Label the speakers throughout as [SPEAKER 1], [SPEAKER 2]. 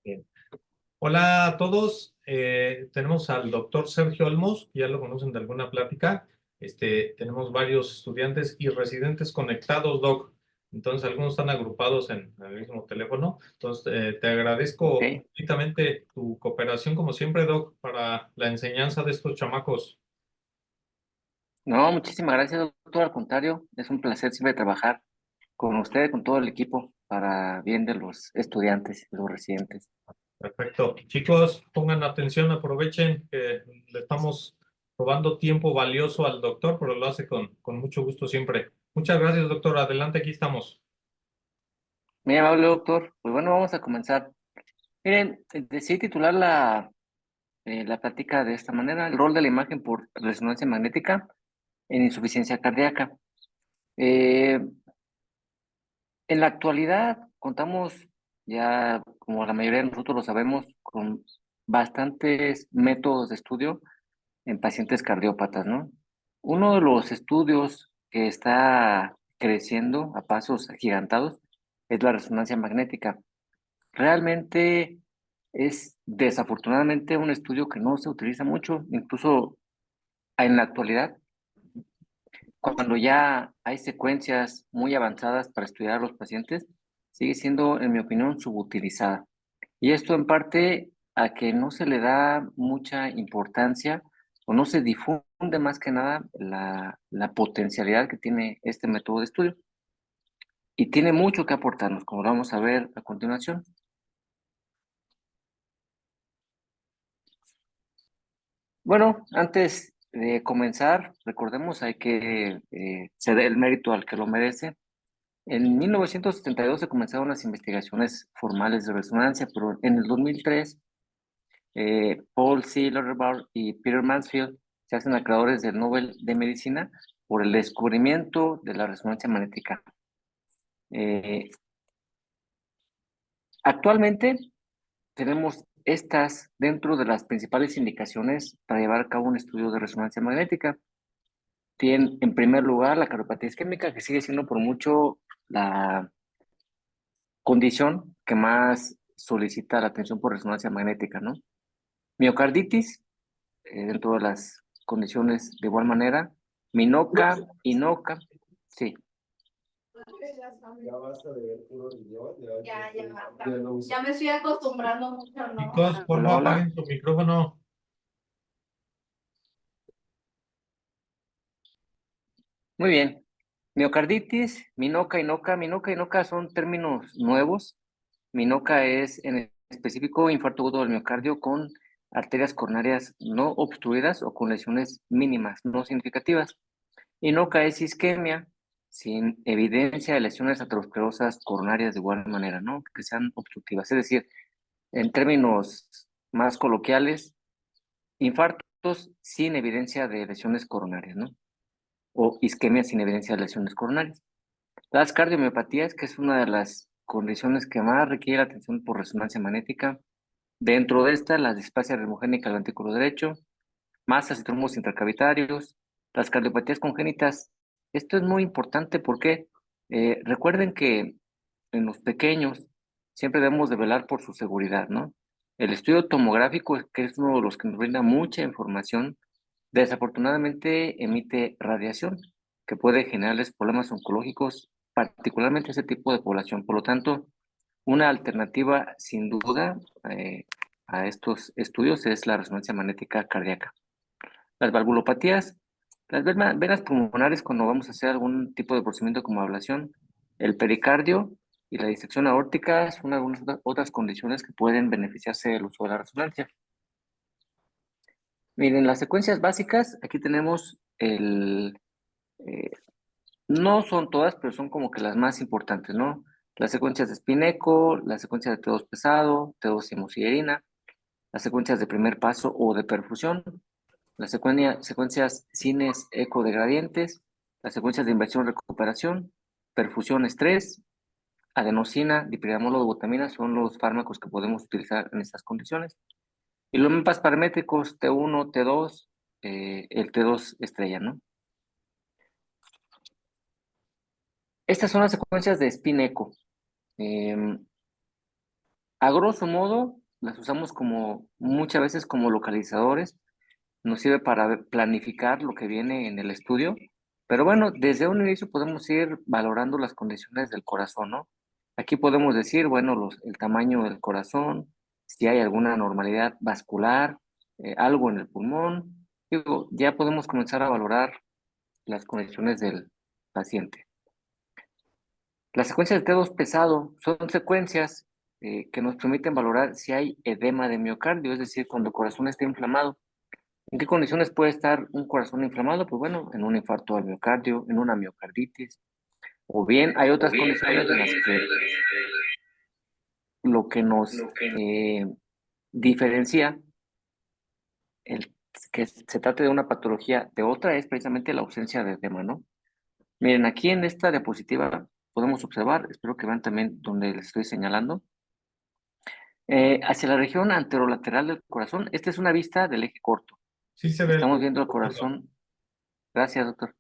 [SPEAKER 1] Bien. Hola a todos. Tenemos al doctor Sergio Olmos, ya lo conocen de alguna plática. Tenemos varios estudiantes y residentes conectados, doc. Entonces, algunos están agrupados en el mismo teléfono. Entonces, te
[SPEAKER 2] Ok.
[SPEAKER 1] agradezco infinitamente tu cooperación, como siempre, doc, para la enseñanza de estos chamacos.
[SPEAKER 2] No, muchísimas gracias, doctor. Al contrario, es un placer siempre trabajar con usted, con todo el equipo, para bien de los estudiantes y los residentes.
[SPEAKER 1] Perfecto. Chicos, pongan atención, aprovechen que le estamos robando tiempo valioso al doctor, pero lo hace con mucho gusto siempre. Muchas gracias, doctor. Adelante, aquí estamos.
[SPEAKER 2] Muy amable, doctor. Pues bueno, vamos a comenzar. Miren, decidí titular la plática de esta manera: el rol de la imagen por resonancia magnética en insuficiencia cardíaca. Eh, en la actualidad contamos ya, como la mayoría de nosotros lo sabemos, con bastantes métodos de estudio en pacientes cardiópatas, ¿no? Uno de los estudios que está creciendo a pasos agigantados es la resonancia magnética. Realmente es desafortunadamente un estudio que no se utiliza mucho, incluso en la actualidad, cuando ya hay secuencias muy avanzadas para estudiar a los pacientes, sigue siendo, en mi opinión, subutilizada. Y esto en parte a que no se le da mucha importancia o no se difunde más que nada la potencialidad que tiene este método de estudio. Y tiene mucho que aportarnos, como lo vamos a ver a continuación. Bueno, antes de comenzar, recordemos, hay que ceder el mérito al que lo merece. En 1972 se comenzaron las investigaciones formales de resonancia, pero en el 2003 Paul C. Lauterbach y Peter Mansfield se hacen acreedores del Nobel de Medicina por el descubrimiento de la resonancia magnética. Eh, Actualmente tenemos estas dentro de las principales indicaciones para llevar a cabo un estudio de resonancia magnética. Tienen en primer lugar la cardiopatía isquémica, que sigue siendo por mucho la condición que más solicita la atención por resonancia magnética, ¿no? Miocarditis, dentro de las condiciones de igual manera. Minoca, Inoca, sí.
[SPEAKER 3] Ya basta de ver puro video. Ya basta. Ya me estoy acostumbrando mucho, ¿no?
[SPEAKER 1] Chicos, por
[SPEAKER 2] Hola,
[SPEAKER 1] favor,
[SPEAKER 2] hola.
[SPEAKER 1] apaguen su micrófono.
[SPEAKER 2] Muy bien. Miocarditis, Minoca, Inoca. Minoca, Inoca son términos nuevos. Minoca es en específico infarto agudo del miocardio con arterias coronarias no obstruidas o con lesiones mínimas, no significativas. Inoca es isquemia sin evidencia de lesiones aterosclerosas coronarias de igual manera, ¿no? Que sean obstructivas. Es decir, en términos más coloquiales, infartos sin evidencia de lesiones coronarias, ¿no? O isquemia sin evidencia de lesiones coronarias. Las cardiomiopatías, que es una de las condiciones que más requiere atención por resonancia magnética. Dentro de esta, la displasia remogénica del ventrículo derecho, masas y trombos intracavitarios, las cardiopatías congénitas. Esto es muy importante porque recuerden que en los pequeños siempre debemos de velar por su seguridad, ¿no? El estudio tomográfico, que es uno de los que nos brinda mucha información, desafortunadamente emite radiación que puede generarles problemas oncológicos, particularmente a ese tipo de población. Por lo tanto, una alternativa sin duda a estos estudios es la resonancia magnética cardíaca. Las valvulopatías, las venas pulmonares cuando vamos a hacer algún tipo de procedimiento como ablación, el pericardio y la disección aórtica son algunas otras condiciones que pueden beneficiarse del uso de la resonancia. Miren, las secuencias básicas, aquí tenemos eh, no son todas, pero son como que las más importantes, ¿no? Las secuencias de Spin-Echo, las secuencias de T2 pesado, T2 hemosiderina, las secuencias de primer paso o de perfusión, las secuencias cines eco de gradientes, las secuencias de inversión recuperación, perfusión estrés, adenosina, dipiriamolo de butamina son los fármacos que podemos utilizar en estas condiciones. Y los mapas paramétricos T1, T2, el T2 estrella, ¿no? Estas son las secuencias de spin echo. A grosso modo, las usamos como muchas veces como localizadores, nos sirve para planificar lo que viene en el estudio, pero bueno, desde un inicio podemos ir valorando las condiciones del corazón, ¿no? Aquí podemos decir, bueno, el tamaño del corazón, si hay alguna anormalidad vascular, algo en el pulmón, digo, ya podemos comenzar a valorar las condiciones del paciente. Las secuencias de T2 pesado son secuencias que nos permiten valorar si hay edema de miocardio, es decir, cuando el corazón está inflamado. ¿En qué condiciones puede estar un corazón inflamado? Pues bueno, en un infarto al miocardio, en una miocarditis, o bien hay otras condiciones en las que lo que nos diferencia el que se trate de una patología de otra es precisamente la ausencia de edema, ¿no? Miren, aquí en esta diapositiva podemos observar, espero que vean también donde les estoy señalando, hacia la región anterolateral del corazón. Esta es una vista del eje corto.
[SPEAKER 1] Sí se ve.
[SPEAKER 2] Estamos viendo el corazón. Gracias, doctor.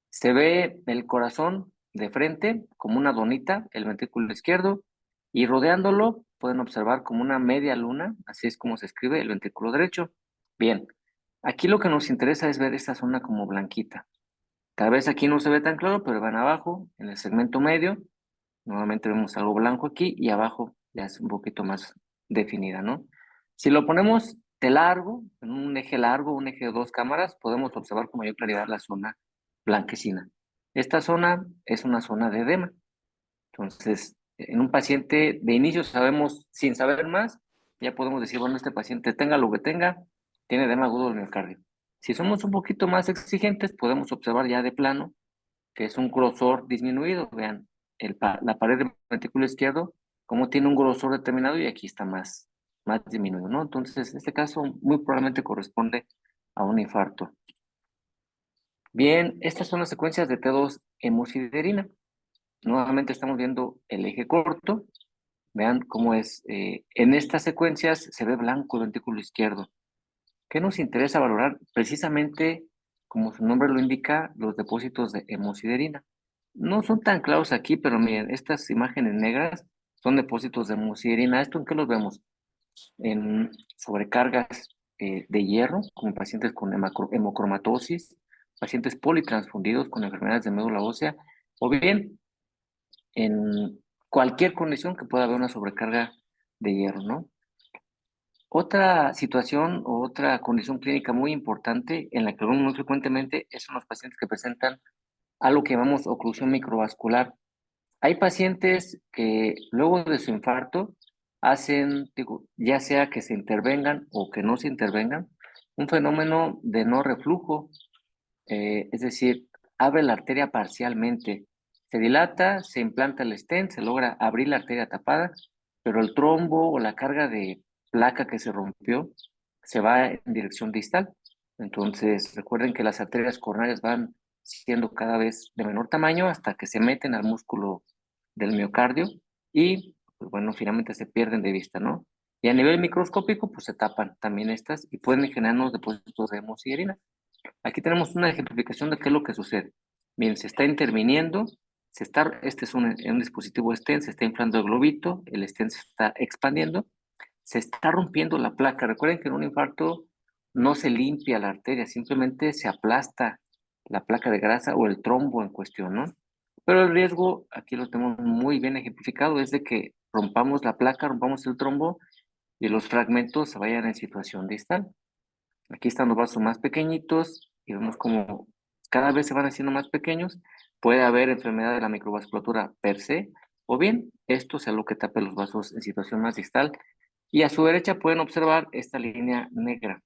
[SPEAKER 2] Se ve el corazón de frente como una donita, el ventrículo izquierdo, y rodeándolo pueden observar como una media luna, así es como se escribe el ventrículo derecho. Bien, aquí lo que nos interesa es ver esta zona como blanquita. Tal vez aquí no se ve tan claro, pero van abajo, en el segmento medio, nuevamente vemos algo blanco aquí y abajo ya es un poquito más definida, ¿no? Si lo ponemos de largo, en un eje largo, un eje de 2 cámaras, podemos observar con mayor claridad la zona blanquecina. Esta zona es una zona de edema. Entonces, en un paciente de inicio sabemos, sin saber más, ya podemos decir, bueno, este paciente tenga lo que tenga, tiene edema agudo del miocardio. Si somos un poquito más exigentes, podemos observar ya de plano que es un grosor disminuido. Vean, la pared del ventrículo izquierdo, como tiene un grosor determinado y aquí está más disminuido, ¿no? Entonces, en este caso muy probablemente corresponde a un infarto. Bien, estas son las secuencias de T2 hemosiderina. Nuevamente estamos viendo el eje corto. Vean cómo es. En estas secuencias se ve blanco el ventrículo izquierdo. ¿Qué nos interesa valorar? Precisamente, como su nombre lo indica, los depósitos de hemosiderina. No son tan claros aquí, pero miren, estas imágenes negras son depósitos de hemosiderina. ¿Esto en qué los vemos? En sobrecargas de hierro, como pacientes con hemocromatosis, pacientes politransfundidos con enfermedades de médula ósea, o bien en cualquier condición que pueda haber una sobrecarga de hierro, ¿no? Otra situación o otra condición clínica muy importante en la que vemos muy frecuentemente son los pacientes que presentan algo que llamamos oclusión microvascular. Hay pacientes que luego de su infarto hacen, digo, ya sea que se intervengan o que no se intervengan, un fenómeno de no reflujo, es decir, abre la arteria parcialmente, se dilata, se implanta el stent, se logra abrir la arteria tapada, pero el trombo o la carga de placa que se rompió se va en dirección distal. Entonces, recuerden que las arterias coronarias van siendo cada vez de menor tamaño hasta que se meten al músculo del miocardio y, pues bueno, finalmente se pierden de vista, ¿no? Y a nivel microscópico, pues se tapan también estas y pueden generarnos depósitos de hemosiderina. Aquí tenemos una ejemplificación de qué es lo que sucede. Bien, se está interviniendo, este es un dispositivo stent, se está inflando el globito, el stent se está expandiendo, se está rompiendo la placa. Recuerden que en un infarto no se limpia la arteria, simplemente se aplasta la placa de grasa o el trombo en cuestión, ¿no? Pero el riesgo, aquí lo tenemos muy bien ejemplificado, es de que rompamos la placa, rompamos el trombo y los fragmentos se vayan en situación distal. Aquí están los vasos más pequeñitos y vemos como cada vez se van haciendo más pequeños. Puede haber enfermedad de la microvasculatura per se, o bien esto sea lo que tape los vasos en situación más distal. Y a su derecha pueden observar esta línea negra,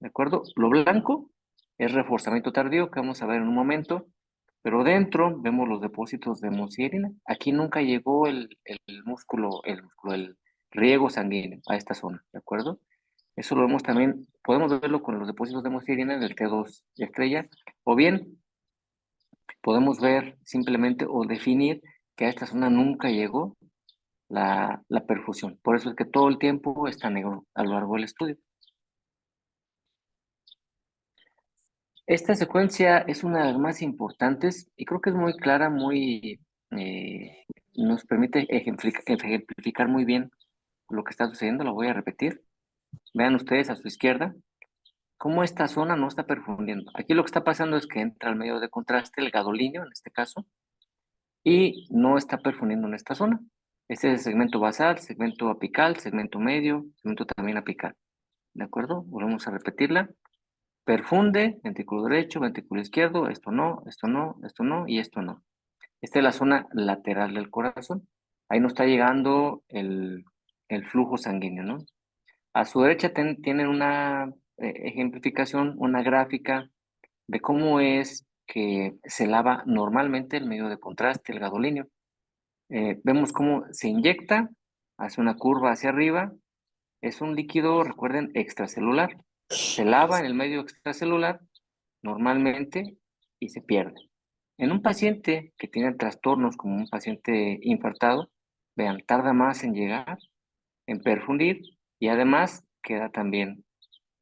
[SPEAKER 2] ¿de acuerdo? Lo blanco es reforzamiento tardío, que vamos a ver en un momento, pero dentro vemos los depósitos de hemosiderina. Aquí nunca llegó el riego sanguíneo a esta zona, ¿de acuerdo? Eso lo vemos también, podemos verlo con los depósitos de hemosiderina en el T2 estrella, o bien podemos ver simplemente o definir que a esta zona nunca llegó la perfusión. Por eso es que todo el tiempo está negro a lo largo del estudio. Esta secuencia es una de las más importantes y creo que es muy clara, nos permite ejemplificar muy bien lo que está sucediendo, lo voy a repetir. Vean ustedes a su izquierda cómo esta zona no está perfundiendo. Aquí lo que está pasando es que entra al medio de contraste el gadolinio, en este caso, y no está perfundiendo en esta zona. Este es el segmento basal, segmento apical, segmento medio, segmento también apical. ¿De acuerdo? Volvemos a repetirla. Perfunde, ventrículo derecho, ventrículo izquierdo, esto no, esto no, esto no y esto no. Esta es la zona lateral del corazón. Ahí no está llegando el flujo sanguíneo, ¿no? A su derecha tienen una ejemplificación, una gráfica de cómo es que se lava normalmente el medio de contraste, el gadolinio. Vemos cómo se inyecta, hace una curva hacia arriba. Es un líquido, recuerden, extracelular. Se lava en el medio extracelular normalmente y se pierde. En un paciente que tiene trastornos como un paciente infartado, vean, tarda más en llegar, en perfundir y además queda también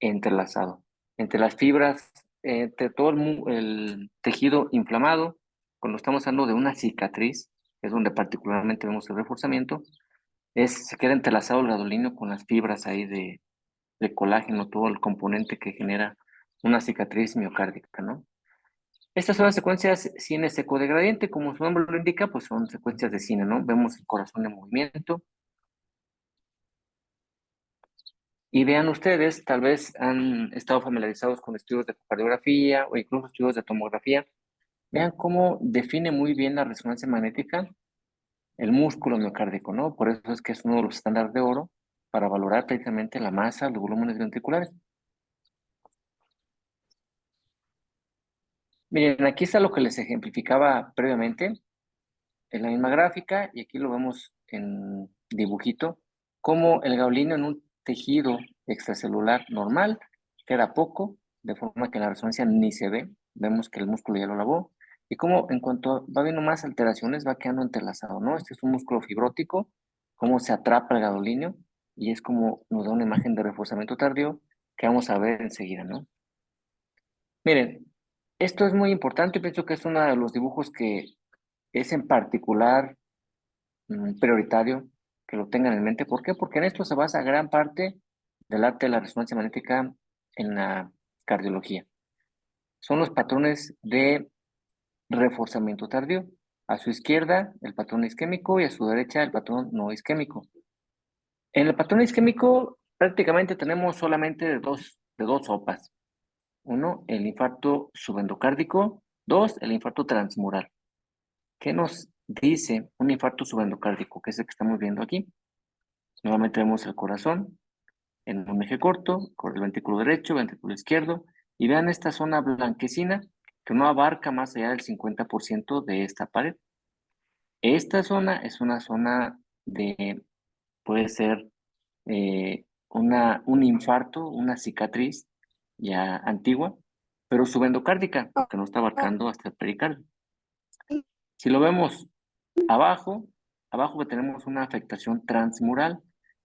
[SPEAKER 2] entrelazado entre las fibras, entre todo el tejido inflamado. Cuando estamos hablando de una cicatriz, es donde particularmente vemos el reforzamiento, se queda entrelazado el gadolinio con las fibras ahí de colágeno, todo el componente que genera una cicatriz miocárdica, ¿no? Estas son las secuencias cine secodegradiente, como su nombre lo indica, pues son secuencias de cine, ¿no? Vemos el corazón en movimiento. Y vean ustedes, tal vez han estado familiarizados con estudios de cardiografía o incluso estudios de tomografía. Vean cómo define muy bien la resonancia magnética el músculo miocárdico, ¿no? Por eso es que es uno de los estándares de oro para valorar precisamente la masa, los volúmenes ventriculares. Miren, aquí está lo que les ejemplificaba previamente en la misma gráfica y aquí lo vemos en dibujito, como el gadolinio en un tejido extracelular normal queda poco, de forma que la resonancia ni se ve, vemos que el músculo ya lo lavó, y como en cuanto va viendo más alteraciones va quedando entrelazado, ¿no? Este es un músculo fibrótico, cómo se atrapa el gadolinio, y es como nos da una imagen de reforzamiento tardío que vamos a ver enseguida, ¿no? Miren, esto es muy importante, pienso que es uno de los dibujos que es en particular prioritario que lo tengan en mente. ¿Por qué? Porque en esto se basa gran parte del arte de la resonancia magnética en la cardiología. Son los patrones de reforzamiento tardío. A su izquierda, el patrón isquémico y a su derecha, el patrón no isquémico. En el patrón isquémico, prácticamente tenemos solamente de dos sopas. Uno, el infarto subendocárdico. Dos, el infarto transmural. ¿Qué nos dice un infarto subendocárdico? Que es el que estamos viendo aquí. Nuevamente vemos el corazón en un eje corto, con el ventrículo derecho, ventrículo izquierdo, y vean esta zona blanquecina que no abarca más allá del 50% de esta pared. Esta zona es una zona puede ser un infarto, una cicatriz ya antigua, pero subendocárdica, que no está abarcando hasta el pericardio. Si lo vemos abajo, abajo tenemos una afectación transmural.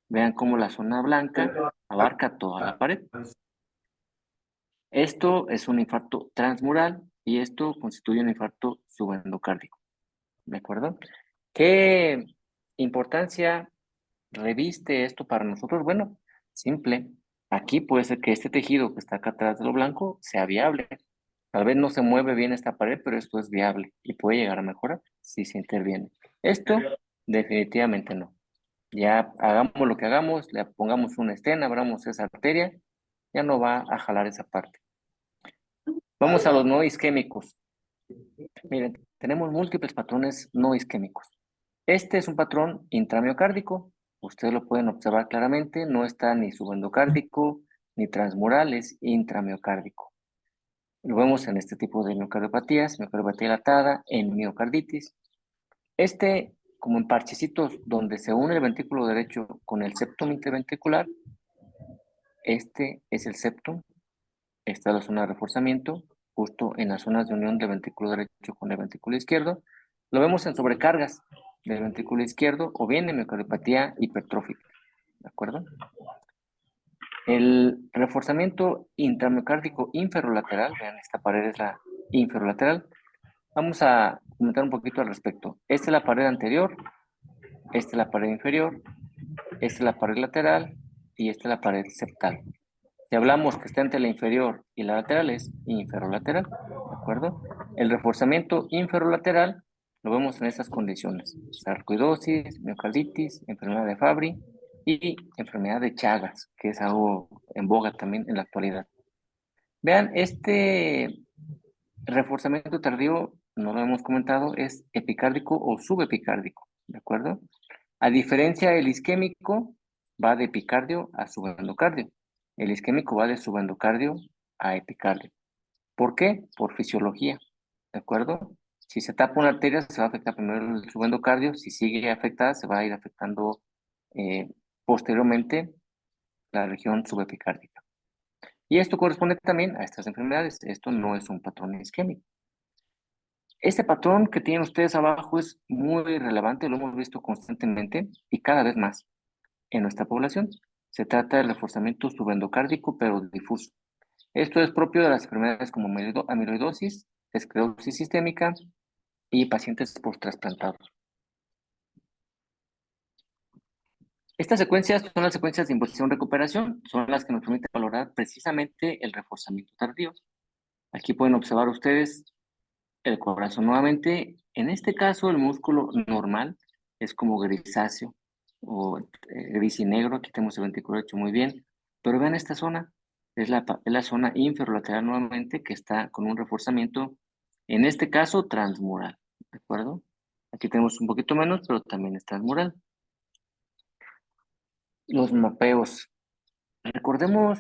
[SPEAKER 2] Vean cómo la zona blanca abarca toda la pared. Esto es un infarto transmural y esto constituye un infarto subendocárdico. ¿De acuerdo? ¿Qué importancia reviste esto para nosotros? Bueno, simple. Aquí puede ser que este tejido que está acá atrás de lo blanco sea viable. Tal vez no se mueve bien esta pared, pero esto es viable y puede llegar a mejorar si se interviene. Esto definitivamente no. Ya hagamos lo que hagamos, le pongamos un estén, abramos esa arteria, ya no va a jalar esa parte. Vamos a los no isquémicos. Miren, tenemos múltiples patrones no isquémicos. Este es un patrón intramiocárdico. Ustedes lo pueden observar claramente, no está ni subendocárdico ni transmural, es intramiocárdico. Lo vemos en este tipo de miocardiopatías, miocardiopatía dilatada, en miocarditis. Como en parchecitos, donde se une el ventrículo derecho con el septum interventricular, este es el septum, esta es la zona de reforzamiento, justo en las zonas de unión del ventrículo derecho con el ventrículo izquierdo. Lo vemos en sobrecargas del ventrículo izquierdo o bien en miocardiopatía hipertrófica, ¿de acuerdo? El reforzamiento intramiocárdico inferolateral, vean, esta pared es la inferolateral. Vamos a comentar un poquito al respecto. Esta es la pared anterior, esta es la pared inferior, Esta es la pared lateral y esta es la pared septal. Si hablamos que está entre la inferior y la lateral, es inferolateral, ¿de acuerdo? El reforzamiento inferolateral lo vemos en estas condiciones: sarcoidosis, miocarditis, enfermedad de Fabry y enfermedad de Chagas, que es algo en boga también en la actualidad. Vean, este reforzamiento tardío, no lo hemos comentado, es epicárdico o subepicárdico, ¿de acuerdo? A diferencia del isquémico, va de epicardio a subendocardio. El isquémico va de subendocardio a epicardio. ¿Por qué? Por fisiología, ¿de acuerdo? Si se tapa una arteria, se va a afectar primero el subendocardio. Si sigue afectada, se va a ir afectando posteriormente la región subepicárdica. Y esto corresponde también a estas enfermedades. Esto no es un patrón isquémico. Este patrón que tienen ustedes abajo es muy relevante, lo hemos visto constantemente y cada vez más en nuestra población. Se trata del reforzamiento subendocárdico, pero difuso. Esto es propio de las enfermedades como amiloidosis, esclerosis sistémica y pacientes post-trasplantados. Estas secuencias son las secuencias de inversión-recuperación, son las que nos permiten valorar precisamente el reforzamiento tardío. Aquí pueden observar ustedes el corazón nuevamente. En este caso, el músculo normal es como grisáceo o gris y negro. Aquí tenemos el ventrículo hecho muy bien. Pero vean esta zona, es la zona inferolateral nuevamente que está con un reforzamiento, en este caso transmural, ¿de acuerdo? Aquí tenemos un poquito menos, pero también es transmural. Los mapeos. Recordemos,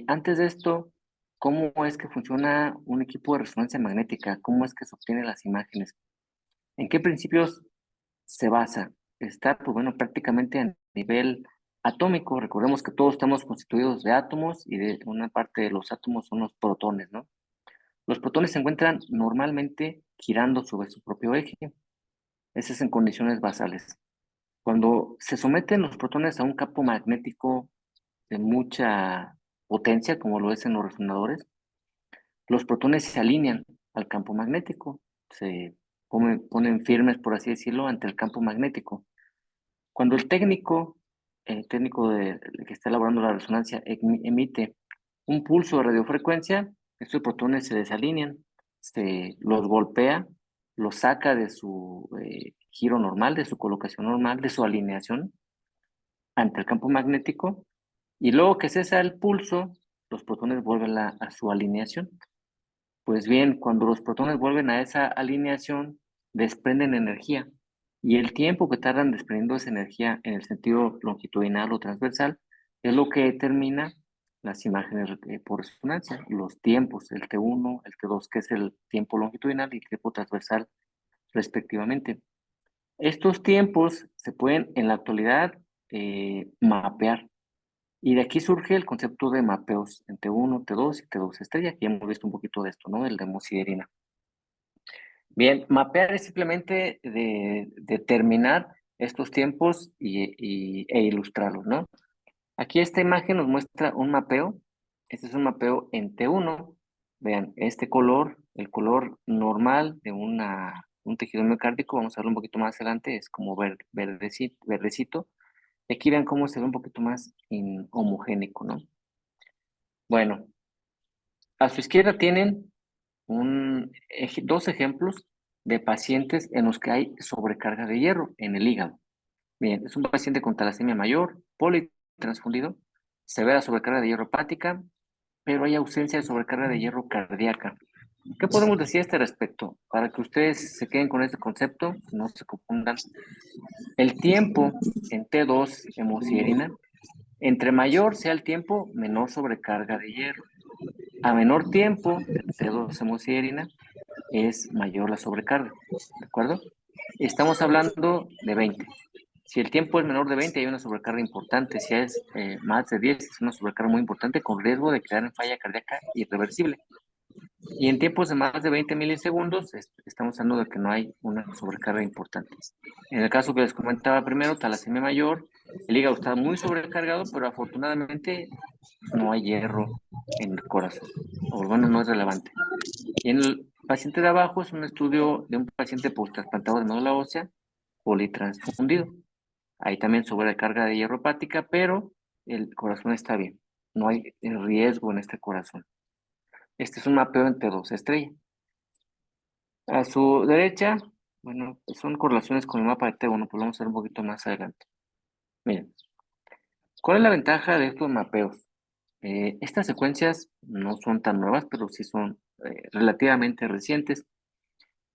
[SPEAKER 2] antes de esto, cómo es que funciona un equipo de resonancia magnética, cómo es que se obtienen las imágenes. ¿En qué principios se basa? Está, pues bueno, prácticamente a nivel atómico. Recordemos que todos estamos constituidos de átomos y de una parte de los átomos son los protones, ¿no? Los protones se encuentran normalmente girando sobre su propio eje. Eso es en condiciones basales. Cuando se someten los protones a un campo magnético de mucha potencia, como lo es en los resonadores, los protones se alinean al campo magnético, se ponen firmes, por así decirlo, ante el campo magnético. Cuando el técnico que está elaborando la resonancia emite un pulso de radiofrecuencia, estos protones se desalinean, se los golpea, los saca de su giro normal, de su colocación normal, de su alineación ante el campo magnético, y luego que cesa el pulso, los protones vuelven a su alineación. Pues bien, cuando los protones vuelven a esa alineación, desprenden energía. Y el tiempo que tardan desprendiendo esa energía en el sentido longitudinal o transversal es lo que determina las imágenes por resonancia, los tiempos, el T1, el T2, que es el tiempo longitudinal y el tiempo transversal respectivamente. Estos tiempos se pueden en la actualidad mapear. Y de aquí surge el concepto de mapeos en T1, T2 y T2 estrella, que ya hemos visto un poquito de esto, ¿no? El de hemosiderina. Bien, mapear es simplemente determinar estos tiempos e ilustrarlos, ¿un Aquí esta imagen nos muestra un mapeo. Este es un mapeo en T1. Vean, este color, el color normal de un tejido miocárdico, vamos a verlo un poquito más adelante, es como verdecito. Y aquí vean cómo se ve un poquito más homogénico, ¿no? Bueno, a su izquierda tienen dos ejemplos de pacientes en los que hay sobrecarga de hierro en el hígado. Bien, es un paciente con talasemia mayor, politransfundido, severa sobrecarga de hierro hepática, pero hay ausencia de sobrecarga de hierro cardíaca. ¿Qué podemos decir a este respecto? Para que ustedes se queden con este concepto, no se confundan. El tiempo en T2 hemosiderina, entre mayor sea el tiempo, menor sobrecarga de hierro. A menor tiempo de T2 hemosiderina, es mayor la sobrecarga, ¿de acuerdo? Estamos hablando de 20. Si el tiempo es menor de 20, hay una sobrecarga importante. Si es más de 10, es una sobrecarga muy importante con riesgo de quedar en falla cardíaca irreversible. Y en tiempos de más de 20 milisegundos, estamos hablando de que no hay una sobrecarga importante. En el caso que les comentaba primero, talasemia mayor, el hígado está muy sobrecargado, pero afortunadamente no hay hierro en el corazón. O bueno, no es relevante. Y en el paciente de abajo es un estudio de un paciente post-trasplantado de médula ósea politransfundido. Hay también sobrecarga de hierro hepática, pero el corazón está bien. No hay riesgo en este corazón. Este es un mapeo en T2 estrella. A su derecha, bueno, son correlaciones con el mapa de T1, pues vamos a ver un poquito más adelante. Miren, ¿cuál es la ventaja de estos mapeos? Estas secuencias no son tan nuevas, pero sí son relativamente recientes.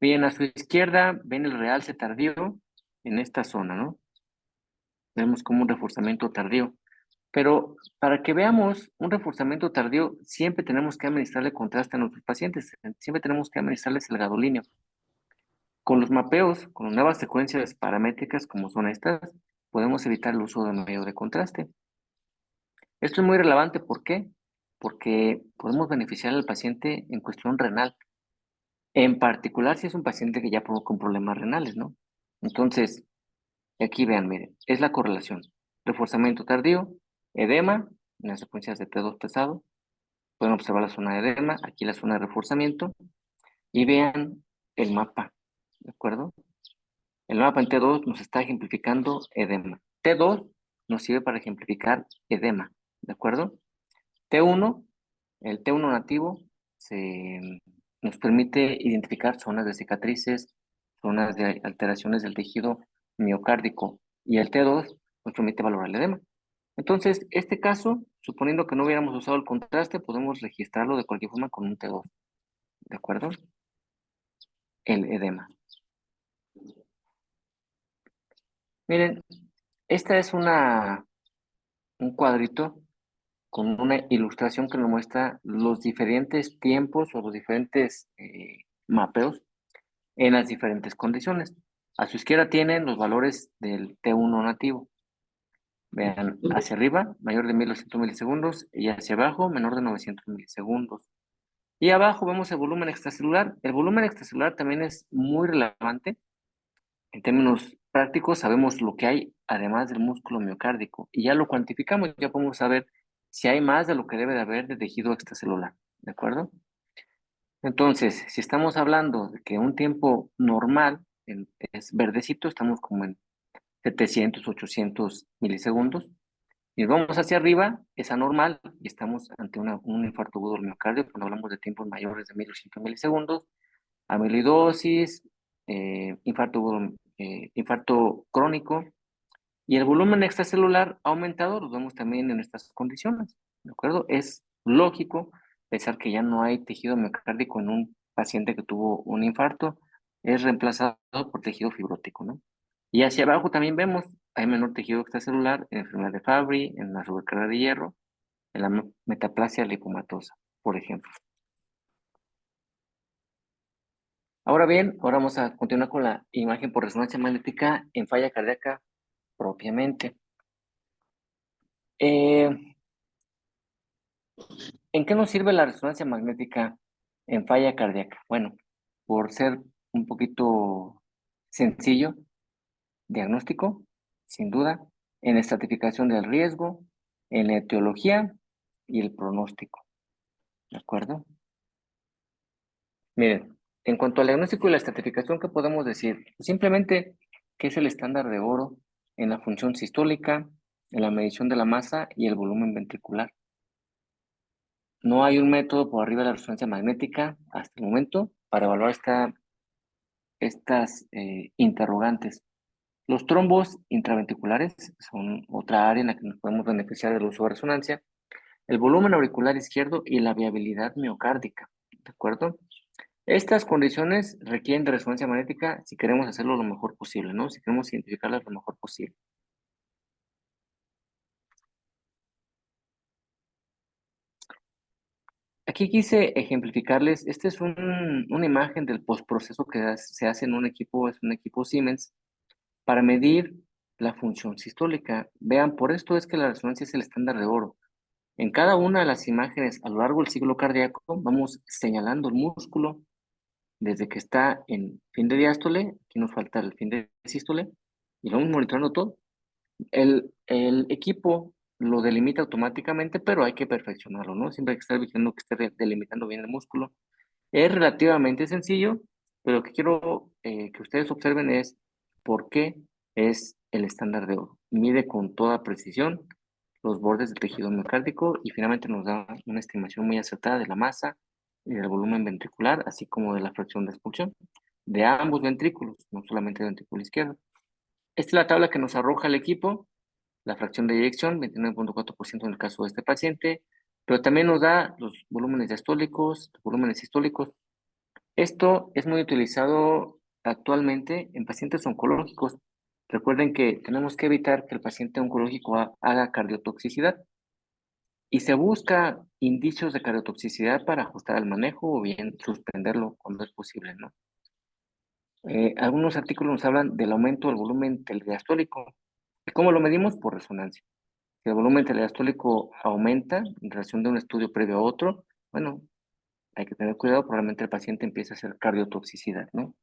[SPEAKER 2] Bien, a su izquierda ven el realce tardío en esta zona, ¿no? Vemos como un reforzamiento tardío. Pero para que veamos un reforzamiento tardío, siempre tenemos que administrarle contraste a nuestros pacientes. Siempre tenemos que administrarles el gadolíneo. Con los mapeos, con las nuevas secuencias paramétricas como son estas, podemos evitar el uso de medio de contraste. Esto es muy relevante, ¿por qué? Porque podemos beneficiar al paciente en cuestión renal. En particular si es un paciente que ya con problemas renales, ¿no? Entonces, aquí vean, miren, es la correlación. Reforzamiento tardío, edema, en las secuencias de T2 pesado. Pueden observar la zona de edema, aquí la zona de reforzamiento, y vean el mapa, ¿de acuerdo? El mapa en T2 nos está ejemplificando edema. T2 nos sirve para ejemplificar edema, ¿de acuerdo? T1, el T1 nativo, nos permite identificar zonas de cicatrices, zonas de alteraciones del tejido miocárdico, y el T2 nos permite valorar el edema. Entonces, este caso, suponiendo que no hubiéramos usado el contraste, podemos registrarlo de cualquier forma con un T2, ¿de acuerdo? El edema. Miren, esta es un cuadrito con una ilustración que nos muestra los diferentes tiempos o los diferentes mapeos en las diferentes condiciones. A su izquierda tienen los valores del T1 nativo. Vean, hacia arriba, mayor de 1200 milisegundos, y hacia abajo, menor de 900 milisegundos. Y abajo vemos el volumen extracelular. El volumen extracelular también es muy relevante. En términos prácticos, sabemos lo que hay además del músculo miocárdico y ya lo cuantificamos, ya podemos saber si hay más de lo que debe de haber de tejido extracelular, ¿de acuerdo? Entonces, si estamos hablando de que un tiempo normal es verdecito, estamos como en 700, 800 milisegundos, y vamos hacia arriba, es anormal, y estamos ante un infarto agudo del miocardio cuando hablamos de tiempos mayores de 1200 milisegundos, amiloidosis, infarto crónico, y el volumen extracelular ha aumentado, lo vemos también en estas condiciones, ¿de acuerdo? Es lógico pensar que ya no hay tejido miocárdico en un paciente que tuvo un infarto, es reemplazado por tejido fibrótico, ¿no? Y hacia abajo también vemos, hay menor tejido extracelular en enfermedad de Fabry, en la sobrecarga de hierro, en la metaplasia lipomatosa, por ejemplo. Ahora bien, ahora vamos a continuar con la imagen por resonancia magnética en falla cardíaca propiamente. ¿En qué nos sirve la resonancia magnética en falla cardíaca? Bueno, por ser un poquito sencillo, diagnóstico, sin duda, en estratificación del riesgo, en la etiología y el pronóstico. ¿De acuerdo? Miren, en cuanto al diagnóstico y la estratificación, ¿qué podemos decir? Pues simplemente que es el estándar de oro en la función sistólica, en la medición de la masa y el volumen ventricular. No hay un método por arriba de la resonancia magnética hasta el momento para evaluar estas interrogantes. Los trombos intraventriculares son otra área en la que nos podemos beneficiar del uso de resonancia. El volumen auricular izquierdo y la viabilidad miocárdica, ¿de acuerdo? Estas condiciones requieren de resonancia magnética si queremos hacerlo lo mejor posible, ¿no? Si queremos identificarlas lo mejor posible. Aquí quise ejemplificarles, esta es una imagen del postproceso que se hace en un equipo, es un equipo Siemens, para medir la función sistólica. Vean, por esto es que la resonancia es el estándar de oro. En cada una de las imágenes a lo largo del ciclo cardíaco vamos señalando el músculo desde que está en fin de diástole, aquí nos falta el fin de sístole, y vamos monitoreando todo. El equipo lo delimita automáticamente, pero hay que perfeccionarlo, ¿no? Siempre hay que estar vigilando que esté delimitando bien el músculo. Es relativamente sencillo, pero lo que quiero que ustedes observen es por qué es el estándar de oro. Mide con toda precisión los bordes del tejido miocárdico y finalmente nos da una estimación muy acertada de la masa y del volumen ventricular, así como de la fracción de expulsión de ambos ventrículos, no solamente del ventrículo izquierdo. Esta es la tabla que nos arroja el equipo, la fracción de eyección, 29.4% en el caso de este paciente, pero también nos da los volúmenes diastólicos, los volúmenes sistólicos. Esto es muy utilizado actualmente en pacientes oncológicos. Recuerden que tenemos que evitar que el paciente oncológico haga cardiotoxicidad y se busca indicios de cardiotoxicidad para ajustar el manejo o bien suspenderlo cuando es posible, ¿no? Algunos artículos nos hablan del aumento del volumen telediastólico. ¿Y cómo lo medimos? Por resonancia. Si el volumen telediastólico aumenta en relación de un estudio previo a otro, bueno, hay que tener cuidado, probablemente el paciente empiece a hacer cardiotoxicidad, ¿no?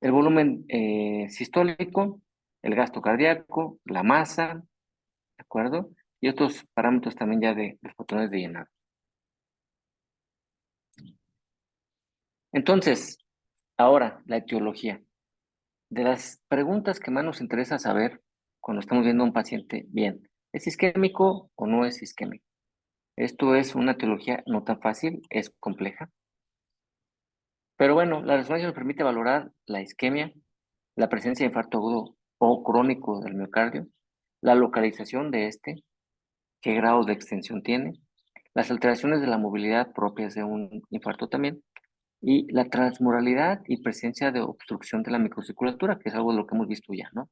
[SPEAKER 2] El volumen sistólico, el gasto cardíaco, la masa, ¿de acuerdo? Y otros parámetros también ya de los patrones de llenado. Entonces, ahora, la etiología. De las preguntas que más nos interesa saber cuando estamos viendo a un paciente, bien, ¿es isquémico o no es isquémico? Esto es una etiología no tan fácil, es compleja. Pero bueno, la resonancia nos permite valorar la isquemia, la presencia de infarto agudo o crónico del miocardio, la localización de este, qué grado de extensión tiene, las alteraciones de la movilidad propias de un infarto también, y la transmuralidad y presencia de obstrucción de la microcirculatura, que es algo de lo que hemos visto ya, ¿no?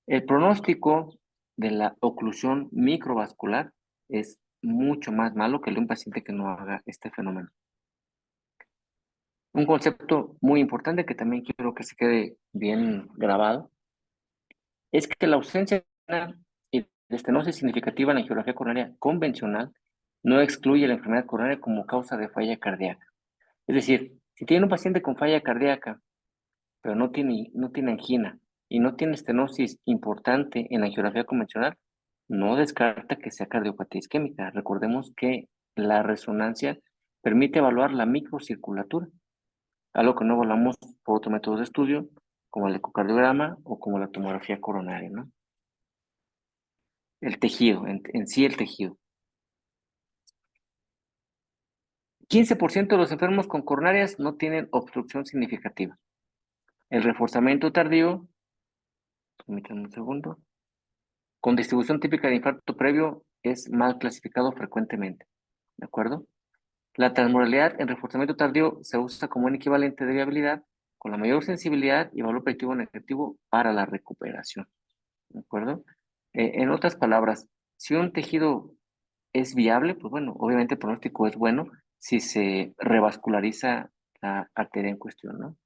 [SPEAKER 2] El pronóstico de la oclusión microvascular es mucho más malo que el de un paciente que no haga este fenómeno. Un concepto muy importante que también quiero que se quede bien grabado es que la ausencia de estenosis significativa en la angiografía coronaria convencional no excluye la enfermedad coronaria como causa de falla cardíaca. Es decir, si tiene un paciente con falla cardíaca, pero no tiene angina y no tiene estenosis importante en la angiografía convencional, no descarta que sea cardiopatía isquémica. Recordemos que la resonancia permite evaluar la microcirculatura, algo que no evaluamos por otro método de estudio, como el ecocardiograma o como la tomografía coronaria, ¿no? El tejido, en sí el tejido. 15% de los enfermos con coronarias no tienen obstrucción significativa. El reforzamiento tardío, permítanme un segundo, con distribución típica de infarto previo es mal clasificado frecuentemente, ¿de acuerdo? La transmuralidad en reforzamiento tardío se usa como un equivalente de viabilidad con la mayor sensibilidad y valor predictivo negativo para la recuperación, ¿de acuerdo? En otras palabras, si un tejido es viable, pues bueno, obviamente el pronóstico es bueno si se revasculariza la arteria en cuestión, ¿no?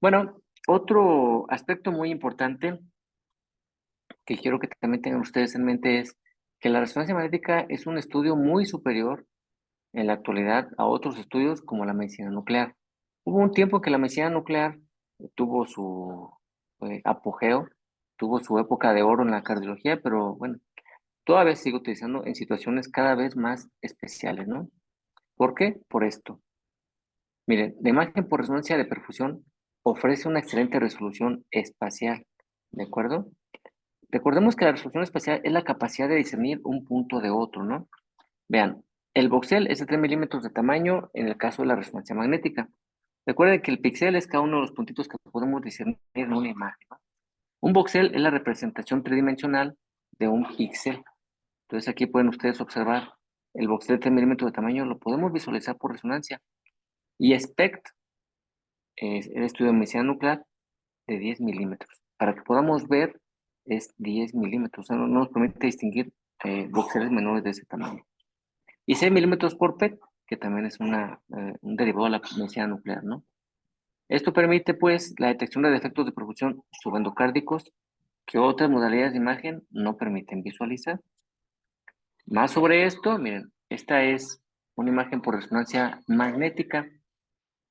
[SPEAKER 2] Bueno, otro aspecto muy importante que quiero que también tengan ustedes en mente es que la resonancia magnética es un estudio muy superior en la actualidad a otros estudios como la medicina nuclear. Hubo un tiempo que la medicina nuclear tuvo su apogeo, tuvo su época de oro en la cardiología, pero bueno, todavía se sigue utilizando en situaciones cada vez más especiales, ¿no? ¿Por qué? Por esto. Miren, la imagen por resonancia de perfusión ofrece una excelente resolución espacial, ¿de acuerdo? Recordemos que la resolución espacial es la capacidad de discernir un punto de otro, ¿no? Vean, el voxel es de 3 milímetros de tamaño en el caso de la resonancia magnética. Recuerden que el píxel es cada uno de los puntitos que podemos discernir en una imagen, ¿no? Un voxel es la representación tridimensional de un píxel. Entonces aquí pueden ustedes observar el voxel de 3 milímetros de tamaño, lo podemos visualizar por resonancia. Y SPECT es el estudio de medicina nuclear de 10 milímetros. Para que podamos ver es 10 milímetros, o sea, no nos permite distinguir voxeles menores de ese tamaño. Y 6 milímetros por PET, que también es un derivado de la medicina nuclear, ¿no? Esto permite, pues, la detección de defectos de perfusión subendocárdicos que otras modalidades de imagen no permiten visualizar. Más sobre esto, miren, esta es una imagen por resonancia magnética.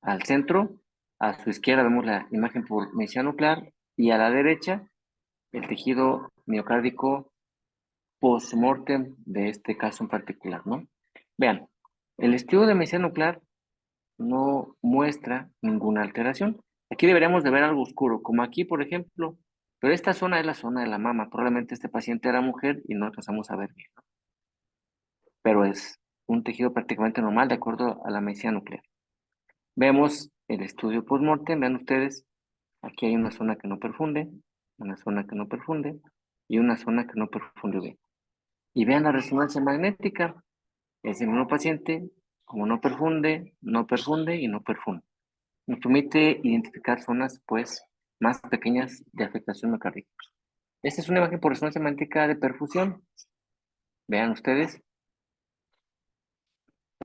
[SPEAKER 2] Al centro, a su izquierda vemos la imagen por medicina nuclear y a la derecha el tejido miocárdico post-mortem de este caso en particular, ¿no? Vean, el estudio de medicina nuclear no muestra ninguna alteración. Aquí deberíamos de ver algo oscuro, como aquí, por ejemplo, pero esta zona es la zona de la mama. Probablemente este paciente era mujer y no alcanzamos a ver bien, ¿no? Pero es un tejido prácticamente normal de acuerdo a la medicina nuclear. Vemos el estudio postmortem, vean ustedes, aquí hay una zona que no perfunde, una zona que no perfunde y una zona que no perfunde bien. Y vean la resonancia magnética, es el mismo paciente, como no perfunde y no perfunde. Nos permite identificar zonas, pues, más pequeñas de afectación miocárdica. Esta es una imagen por resonancia magnética de perfusión. Vean ustedes,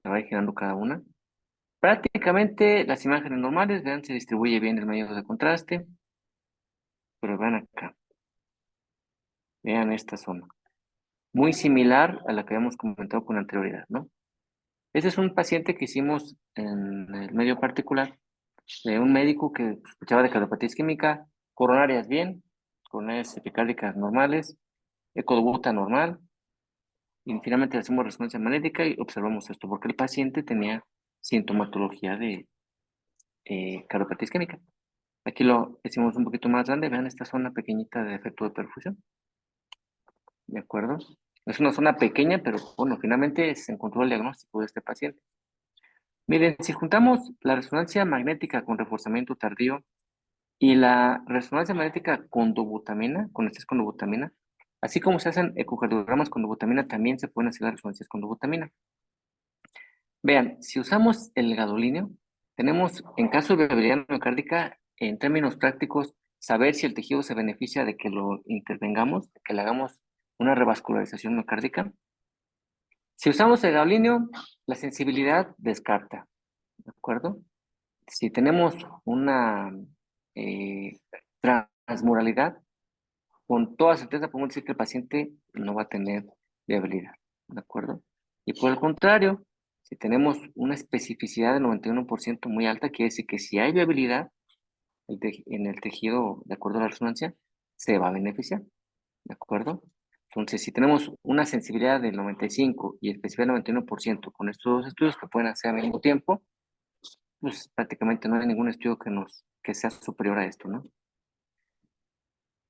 [SPEAKER 2] se va girando cada una. Prácticamente las imágenes normales, vean, se distribuye bien el medio de contraste, pero vean acá, vean esta zona. Muy similar a la que habíamos comentado con anterioridad, ¿no? Este es un paciente que hicimos en el medio particular de un médico que sospechaba de cardiopatía isquémica, coronarias bien, coronarias epicárdicas normales, eco de Buta normal, y finalmente le hacemos resonancia magnética y observamos esto, porque el paciente tenía sintomatología de cardiopatía isquémica. Aquí lo hicimos un poquito más grande, vean esta zona pequeñita de efecto de perfusión, ¿de acuerdo? Es una zona pequeña, pero bueno, finalmente se encontró el diagnóstico de este paciente. Miren, si juntamos la resonancia magnética con reforzamiento tardío y la resonancia magnética con dobutamina, con estrés con dobutamina, así como se hacen ecocardiogramas con dobutamina, también se pueden hacer las resonancias con dobutamina. Vean, si usamos el gadolinio, tenemos, en caso de viabilidad miocárdica, en términos prácticos, saber si el tejido se beneficia de que lo intervengamos, de que le hagamos una revascularización miocárdica. Si usamos el gadolinio, la sensibilidad descarta, ¿de acuerdo? Si tenemos una transmuralidad, con toda certeza podemos decir que el paciente no va a tener viabilidad, ¿de acuerdo? Y por el contrario, si tenemos una especificidad del 91% muy alta, quiere decir que si hay viabilidad en el tejido, de acuerdo a la resonancia, se va a beneficiar, ¿de acuerdo? Entonces, si tenemos una sensibilidad del 95 y especificidad del 91% con estos dos estudios que pueden hacer al mismo tiempo, pues prácticamente no hay ningún estudio que sea superior a esto, ¿no?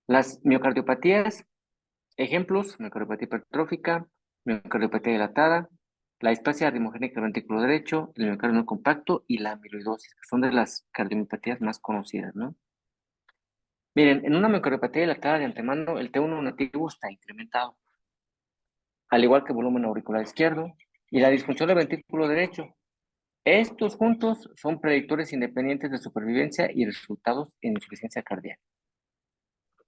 [SPEAKER 2] Las miocardiopatías, ejemplos: miocardiopatía hipertrófica, miocardiopatía dilatada, la displasia ritmogénica del ventrículo derecho, el miocardio no compacto y la amiloidosis, que son de las cardiopatías más conocidas, ¿no? Miren, en una miocardiopatía dilatada de antemano, el T1 nativo está incrementado, al igual que el volumen auricular izquierdo y la disfunción del ventrículo derecho. Estos juntos son predictores independientes de supervivencia y resultados en insuficiencia cardíaca.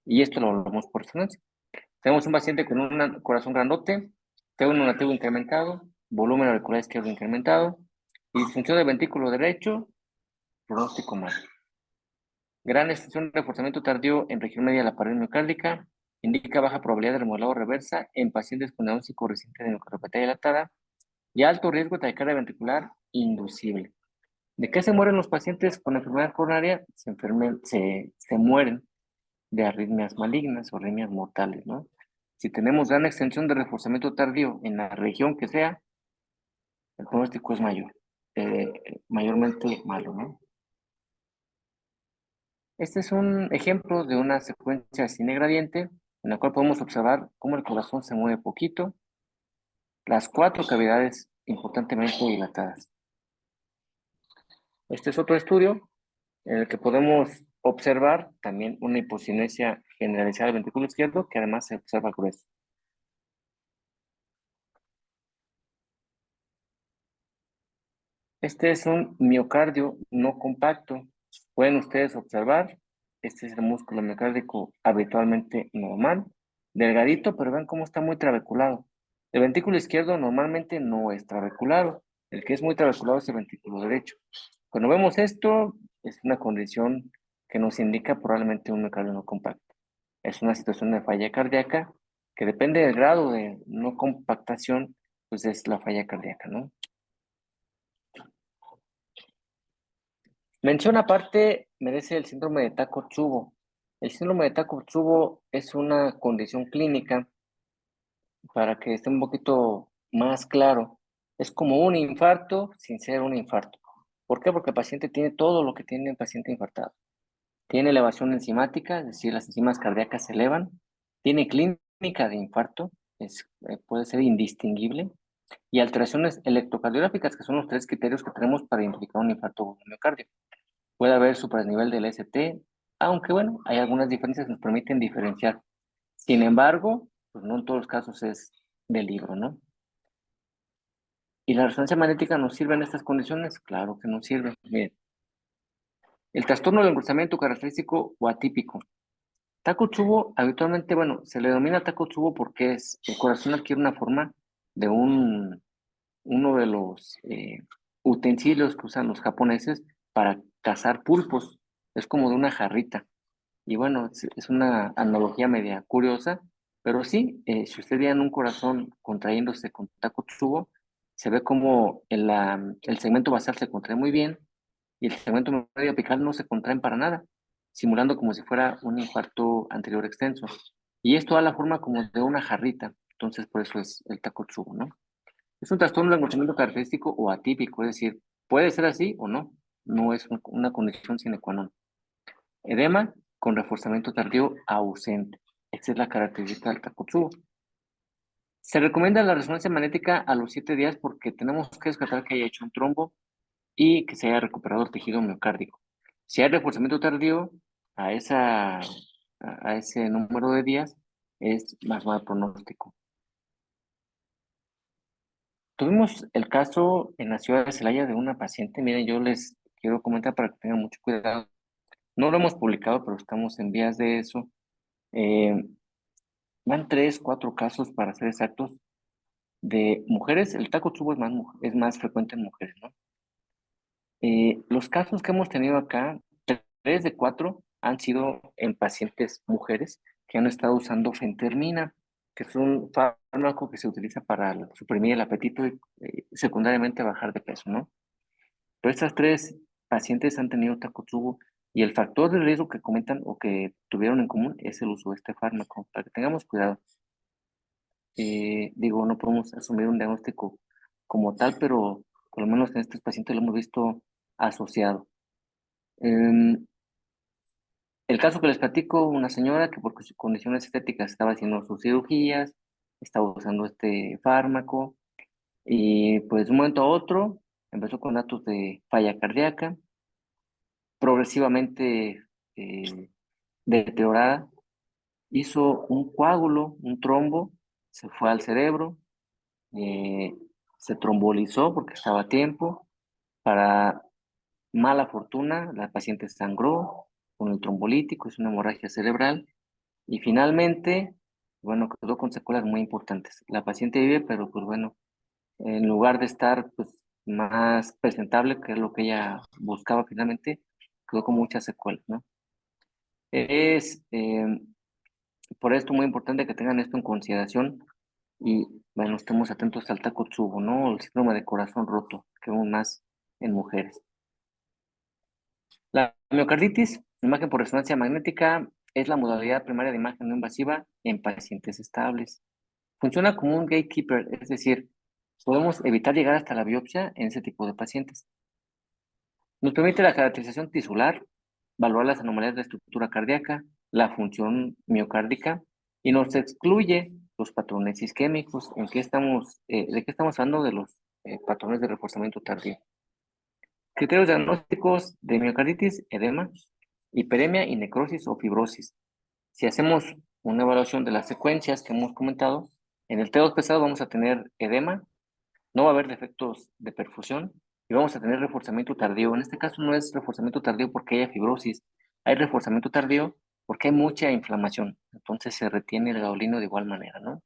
[SPEAKER 2] Y esto lo hablamos por resonancia. Tenemos un paciente con un corazón grandote, T1 nativo incrementado, volumen auricular izquierdo incrementado, y disfunción del ventrículo derecho, pronóstico malo. Gran extensión de reforzamiento tardío en región media de la pared miocárdica, indica baja probabilidad de remodelado reversa en pacientes con diagnóstico reciente de miocardiopatía dilatada y alto riesgo de taquicardia ventricular inducible. ¿De qué se mueren los pacientes con enfermedad coronaria? Se mueren de arritmias malignas o arritmias mortales, ¿no? Si tenemos gran extensión de reforzamiento tardío en la región que sea, el pronóstico es mayormente malo, ¿no? Este es un ejemplo de una secuencia cine gradiente en la cual podemos observar cómo el corazón se mueve poquito, las 4 cavidades importantemente dilatadas. Este es otro estudio en el que podemos observar también una hipocinesia generalizada del ventrículo izquierdo, que además se observa grueso. Este es un miocardio no compacto. Pueden ustedes observar, este es el músculo miocárdico habitualmente normal, delgadito, pero ven cómo está muy trabeculado. El ventrículo izquierdo normalmente no es trabeculado. El que es muy trabeculado es el ventrículo derecho. Cuando vemos esto, es una condición que nos indica probablemente un miocardio no compacto. Es una situación de falla cardíaca que depende del grado de no compactación, pues es la falla cardíaca, ¿no? Mención aparte merece el síndrome de Takotsubo. El síndrome de Takotsubo es una condición clínica, para que esté un poquito más claro. Es como un infarto sin ser un infarto. ¿Por qué? Porque el paciente tiene todo lo que tiene un paciente infartado. Tiene elevación enzimática, es decir, las enzimas cardíacas se elevan. Tiene clínica de infarto, puede ser indistinguible. Y alteraciones electrocardiográficas, que son los 3 criterios que tenemos para identificar un infarto del miocardio. Puede haber supradnivel del ST, aunque bueno, hay algunas diferencias que nos permiten diferenciar. Sin embargo, pues no en todos los casos es del libro, ¿no? ¿Y la resonancia magnética nos sirve en estas condiciones? Claro que nos sirve. Miren, el trastorno del engrosamiento característico o atípico. Takotsubo, habitualmente, bueno, se le denomina Takotsubo porque el corazón adquiere una forma de uno de los utensilios que usan los japoneses para cazar pulpos. Es como de una jarrita. Y bueno, es una analogía media curiosa, pero sí, si usted ve en un corazón contrayéndose con Takotsubo, se ve como el segmento basal se contrae muy bien y el segmento medio apical no se contraen para nada, simulando como si fuera un infarto anterior extenso. Y esto da la forma como de una jarrita, entonces por eso es el Takotsubo, ¿no? Es un trastorno de engrosamiento característico o atípico, es decir, puede ser así o no, no es una condición sine qua non. Edema con reforzamiento tardío ausente. Esta es la característica del Takotsubo. Se recomienda la resonancia magnética a los 7 días porque tenemos que descartar que haya hecho un trombo y que se haya recuperado el tejido miocárdico. Si hay reforzamiento tardío a ese número de días, es más mal pronóstico. Tuvimos el caso en la ciudad de Celaya de una paciente. Miren, yo les quiero comentar para que tengan mucho cuidado. No lo hemos publicado, pero estamos en vías de eso. Van 3, 4 casos, para ser exactos, de mujeres. El Takotsubo es más frecuente en mujeres, ¿no? Los casos que hemos tenido acá, 3 de 4 han sido en pacientes mujeres que han estado usando fentermina, que es un fármaco que se utiliza para suprimir el apetito y secundariamente bajar de peso, ¿no? Pero estas 3 pacientes han tenido Takotsubo y el factor de riesgo que comentan o que tuvieron en común es el uso de este fármaco, para que tengamos cuidado. Digo, no podemos asumir un diagnóstico como tal, pero por lo menos en estos pacientes lo hemos visto asociado. El caso que les platico, una señora que por sus condiciones estéticas estaba haciendo sus cirugías, estaba usando este fármaco y pues de un momento a otro empezó con datos de falla cardíaca, progresivamente deteriorada, hizo un coágulo, un trombo, se fue al cerebro, eh, se trombolizó porque estaba a tiempo. Para mala fortuna, la paciente sangró con el trombolítico, es una hemorragia cerebral y finalmente, bueno, quedó con secuelas muy importantes. La paciente vive, pero pues bueno, en lugar de estar pues más presentable, que es lo que ella buscaba finalmente, quedó con muchas secuelas, ¿no? Es por esto muy importante que tengan esto en consideración y bueno, estemos atentos al Takotsubo, ¿no? El síndrome de corazón roto, que aún más en mujeres. La miocarditis, imagen por resonancia magnética, es la modalidad primaria de imagen no invasiva en pacientes estables. Funciona como un gatekeeper, es decir, podemos evitar llegar hasta la biopsia en ese tipo de pacientes. Nos permite la caracterización tisular, valorar las anomalías de la estructura cardíaca, la función miocárdica y nos excluye los patrones isquémicos. ¿De qué estamos hablando? De los patrones de reforzamiento tardío. Criterios diagnósticos de miocarditis: edema, hiperemia y necrosis o fibrosis. Si hacemos una evaluación de las secuencias que hemos comentado, en el T2 pesado vamos a tener edema, no va a haber defectos de perfusión y vamos a tener reforzamiento tardío. En este caso no es reforzamiento tardío porque haya fibrosis, hay reforzamiento tardío porque hay mucha inflamación, entonces se retiene el gadolino de igual manera, ¿no?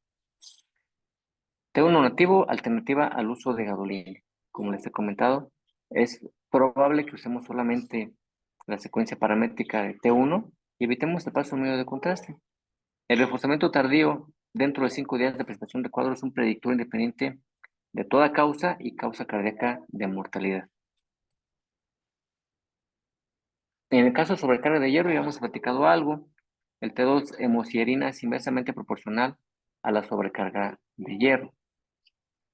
[SPEAKER 2] T1 nativo, alternativa al uso de gadolina. Como les he comentado, es probable que usemos solamente la secuencia paramétrica de T1 y evitemos el paso medio de contraste. El reforzamiento tardío dentro de 5 días de presentación de cuadro es un predictor independiente de toda causa y causa cardíaca de mortalidad. En el caso de sobrecarga de hierro, ya hemos platicado algo. El T2 hemosiderina es inversamente proporcional a la sobrecarga de hierro.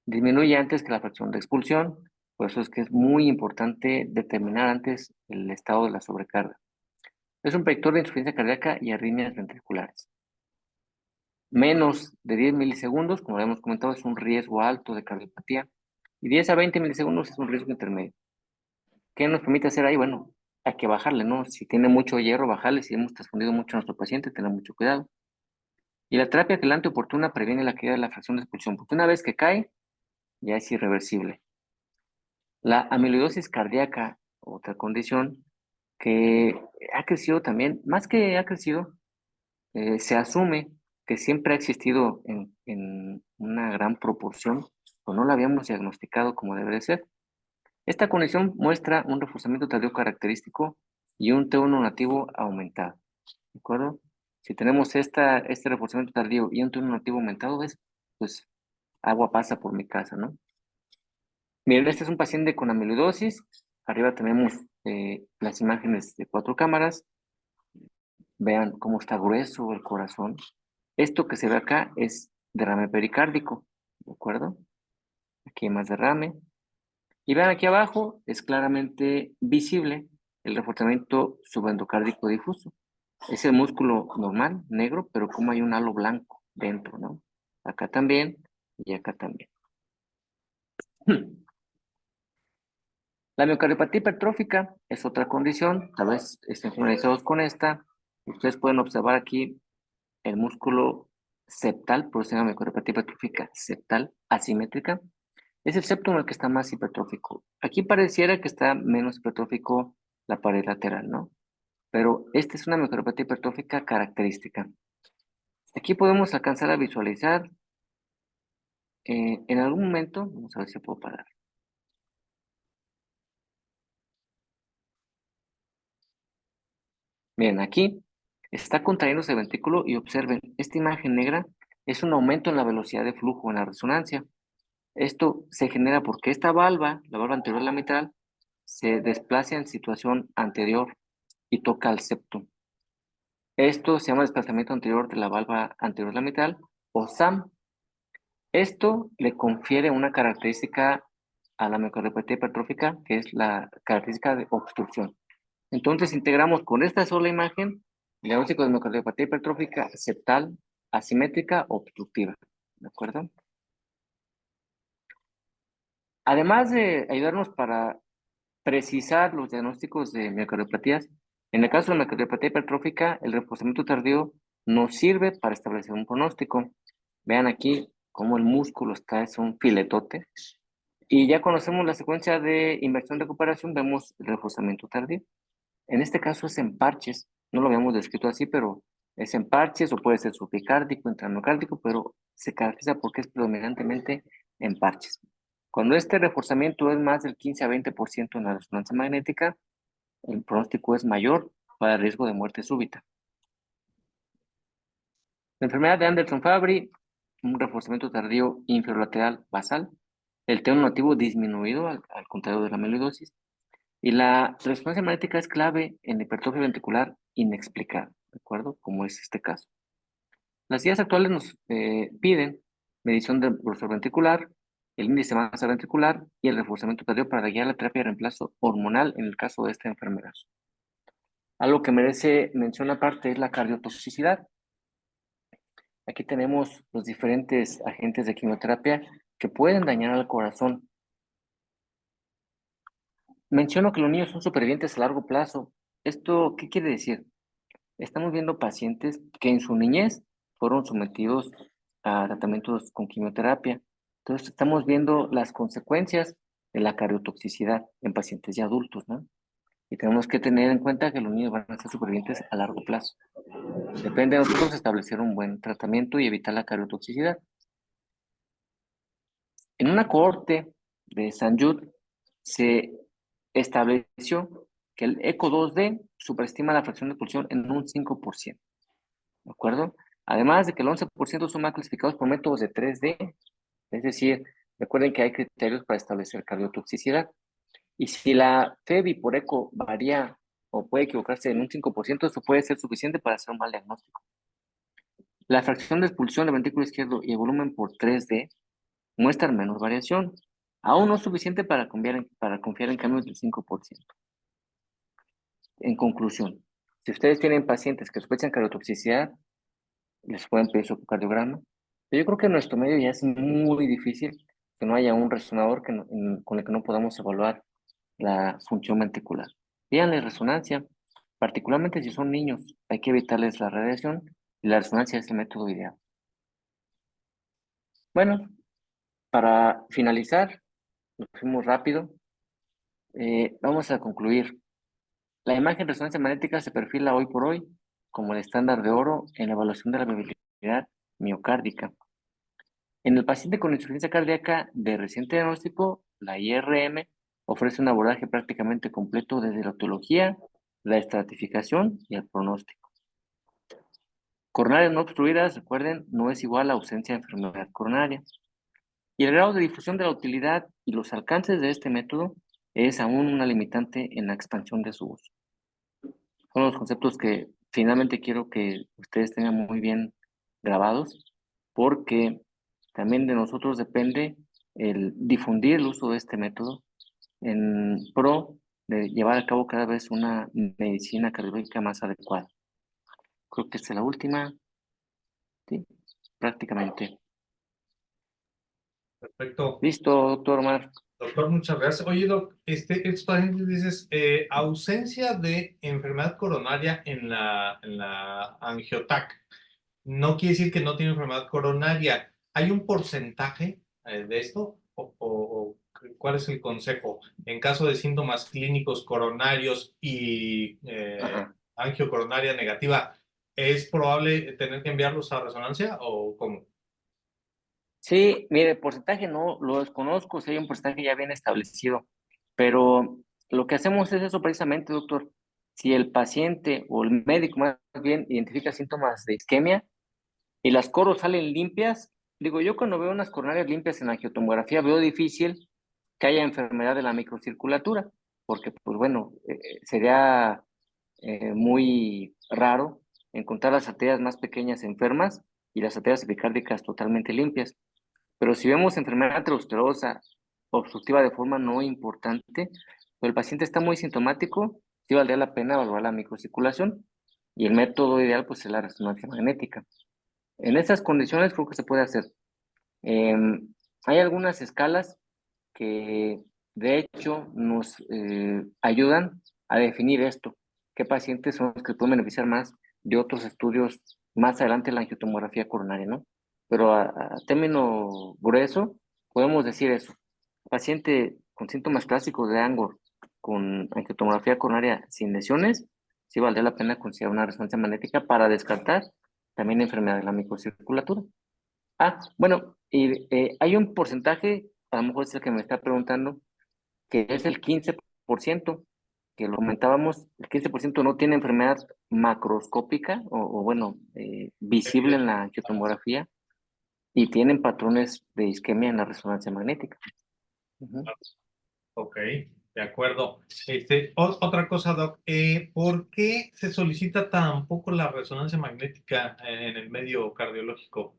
[SPEAKER 2] Disminuye antes que la fracción de expulsión Por eso es que es muy importante determinar antes el estado de la sobrecarga. Es un predictor de insuficiencia cardíaca y arritmias ventriculares. Menos de 10 milisegundos, como hemos comentado, es un riesgo alto de cardiopatía. Y 10 a 20 milisegundos es un riesgo intermedio. ¿Qué nos permite hacer ahí? Bueno, hay que bajarle, ¿no? Si tiene mucho hierro, bajarle. Si hemos transfundido mucho a nuestro paciente, tener mucho cuidado. Y la terapia quelante oportuna previene la caída de la fracción de expulsión, porque una vez que cae, ya es irreversible. La amiloidosis cardíaca, otra condición que ha crecido también, más que ha crecido, se asume que siempre ha existido en una gran proporción, o no la habíamos diagnosticado como debe de ser. Esta condición muestra un reforzamiento tardío característico y un T1 nativo aumentado. ¿De acuerdo? Si tenemos este reforzamiento tardío y un T1 nativo aumentado, pues agua pasa por mi casa, ¿no? Miren, este es un paciente con amiloidosis. Arriba tenemos las imágenes de 4 cámaras. Vean cómo está grueso el corazón. Esto que se ve acá es derrame pericárdico, ¿de acuerdo? Aquí hay más derrame. Y vean aquí abajo, es claramente visible el reforzamiento subendocárdico difuso. Es el músculo normal, negro, pero como hay un halo blanco dentro, ¿no? Acá también y acá también. La miocardiopatía hipertrófica es otra condición, tal vez estén familiarizados con esta. Ustedes pueden observar aquí el músculo septal, por eso se llama miocardiopatía hipertrófica septal asimétrica. Es el septum el que está más hipertrófico. Aquí pareciera que está menos hipertrófico la pared lateral, ¿no? Pero esta es una miocardiopatía hipertrófica característica. Aquí podemos alcanzar a visualizar en algún momento, vamos a ver si puedo parar. Miren, aquí está contrayéndose el ventrículo y observen, esta imagen negra es un aumento en la velocidad de flujo en la resonancia. Esto se genera porque esta valva, la valva anterior de la mitral, se desplaza en situación anterior y toca al septum. Esto se llama desplazamiento anterior de la valva anterior de la mitral o SAM. Esto le confiere una característica a la miocardiopatía hipertrófica, que es la característica de obstrucción. Entonces integramos con esta sola imagen el diagnóstico de miocardiopatía hipertrófica septal, asimétrica, obstructiva. ¿De acuerdo? Además de ayudarnos para precisar los diagnósticos de miocardiopatías, en el caso de la miocardiopatía hipertrófica, el reforzamiento tardío nos sirve para establecer un pronóstico. Vean aquí cómo el músculo está, es un filetote. Y ya conocemos la secuencia de inversión de recuperación, vemos el reforzamiento tardío. En este caso es en parches, no lo habíamos descrito así, pero es en parches o puede ser subicárdico, intramiocárdico, pero se caracteriza porque es predominantemente en parches. Cuando este reforzamiento es más del 15 a 20% en la resonancia magnética, el pronóstico es mayor para el riesgo de muerte súbita. La enfermedad de Anderson-Fabry, un reforzamiento tardío inferolateral basal, el T1 nativo disminuido al contrario de la amiloidosis, y la resonancia magnética es clave en hipertrofia ventricular inexplicada, ¿de acuerdo? Como es este caso. Las guías actuales nos piden medición del grosor ventricular, el índice de masa ventricular y el reforzamiento tardío para guiar la terapia de reemplazo hormonal en el caso de esta enfermedad. Algo que merece mención aparte es la cardiotoxicidad. Aquí tenemos los diferentes agentes de quimioterapia que pueden dañar al corazón. Menciono que los niños son supervivientes a largo plazo. ¿Esto qué quiere decir? Estamos viendo pacientes que en su niñez fueron sometidos a tratamientos con quimioterapia. Entonces, estamos viendo las consecuencias de la cardiotoxicidad en pacientes ya adultos, ¿no? Y tenemos que tener en cuenta que los niños van a ser supervivientes a largo plazo. Depende de nosotros establecer un buen tratamiento y evitar la cardiotoxicidad. En una cohorte de St. Jude se estableció que el eco 2D superestima la fracción de expulsión en un 5%. ¿De acuerdo? Además de que el 11% son más clasificados por métodos de 3D, es decir, recuerden que hay criterios para establecer cardiotoxicidad. Y si la FEBI por eco varía o puede equivocarse en un 5%, eso puede ser suficiente para hacer un mal diagnóstico. La fracción de expulsión del ventrículo izquierdo y el volumen por 3D muestran menor variación. Aún no es suficiente para confiar en cambios del 5%. En conclusión, si ustedes tienen pacientes que sospechan cardiotoxicidad, les pueden pedir su ecocardiograma. Pero yo creo que en nuestro medio ya es muy difícil que no haya un resonador con el que no podamos evaluar la función ventricular. Díganle resonancia, particularmente si son niños, hay que evitarles la radiación y la resonancia es el método ideal. Bueno, para finalizar, nos fuimos rápido. Vamos a concluir. La imagen de resonancia magnética se perfila hoy por hoy como el estándar de oro en la evaluación de la viabilidad miocárdica. En el paciente con insuficiencia cardíaca de reciente diagnóstico, la IRM ofrece un abordaje prácticamente completo desde la etiología, la estratificación y el pronóstico. Coronarias no obstruidas, recuerden, no es igual a ausencia de enfermedad coronaria. Y el grado de difusión de la utilidad y los alcances de este método es aún una limitante en la expansión de su uso. Son los conceptos que finalmente quiero que ustedes tengan muy bien grabados, porque también de nosotros depende el difundir el uso de este método en pro de llevar a cabo cada vez una medicina cardiológica más adecuada. Creo que esta es la última, sí, prácticamente.
[SPEAKER 1] Perfecto.
[SPEAKER 2] Listo, doctor Omar.
[SPEAKER 1] Doctor, muchas gracias. Oye, doc, estos pacientes dices, ausencia de enfermedad coronaria en la angiotac. No quiere decir que no tiene enfermedad coronaria. ¿Hay un porcentaje de esto? ¿O cuál es el consejo? En caso de síntomas clínicos coronarios y
[SPEAKER 2] Ajá.
[SPEAKER 1] angiocoronaria negativa, ¿es probable tener que enviarlos a resonancia o cómo?
[SPEAKER 2] Sí, mire, porcentaje no lo desconozco, si hay un porcentaje ya bien establecido, pero lo que hacemos es eso precisamente, doctor. Si el paciente o el médico más bien identifica síntomas de isquemia y las coros salen limpias, digo, yo cuando veo unas coronarias limpias en la angiotomografía veo difícil que haya enfermedad de la microcirculatura, porque pues bueno, sería muy raro encontrar las arterias más pequeñas enfermas y las arterias epicárdicas totalmente limpias. Pero si vemos enfermedad aterosclerosa obstructiva de forma no importante, o el paciente está muy sintomático, sí valdría la pena evaluar la microcirculación y el método ideal pues es la resonancia magnética. En esas condiciones creo que se puede hacer. Hay algunas escalas que de hecho nos ayudan a definir esto, qué pacientes son los que pueden beneficiar más de otros estudios más adelante en la angiotomografía coronaria, ¿no? Pero a término grueso, podemos decir eso. Paciente con síntomas clásicos de Angor, con angiotomografía coronaria sin lesiones, sí valdría la pena considerar una resonancia magnética para descartar también enfermedad de la microcirculatura. Ah, bueno, y hay un porcentaje, a lo mejor es el que me está preguntando, que es el 15%, que lo comentábamos, el 15% no tiene enfermedad macroscópica o bueno, visible en la angiotomografía y tienen patrones de isquemia en la resonancia magnética. Ujú.
[SPEAKER 1] Ok, de acuerdo. Otra cosa, Doc, ¿por qué se solicita tan poco la resonancia magnética en el medio cardiológico?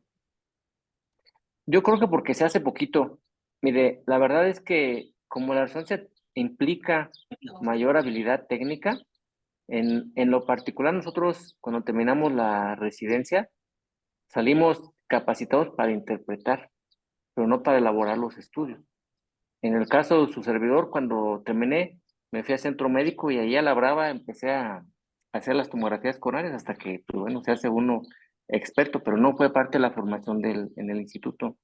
[SPEAKER 2] Yo creo que porque se hace poquito. Mire, la verdad es que como la resonancia implica mayor habilidad técnica, en lo particular nosotros cuando terminamos la residencia salimos capacitados para interpretar, pero no para elaborar los estudios. En el caso de su servidor, cuando terminé, me fui a centro médico y ahí a la brava empecé a hacer las tomografías coronarias hasta que, pues bueno, se hace uno experto, pero no fue parte de la formación en el instituto.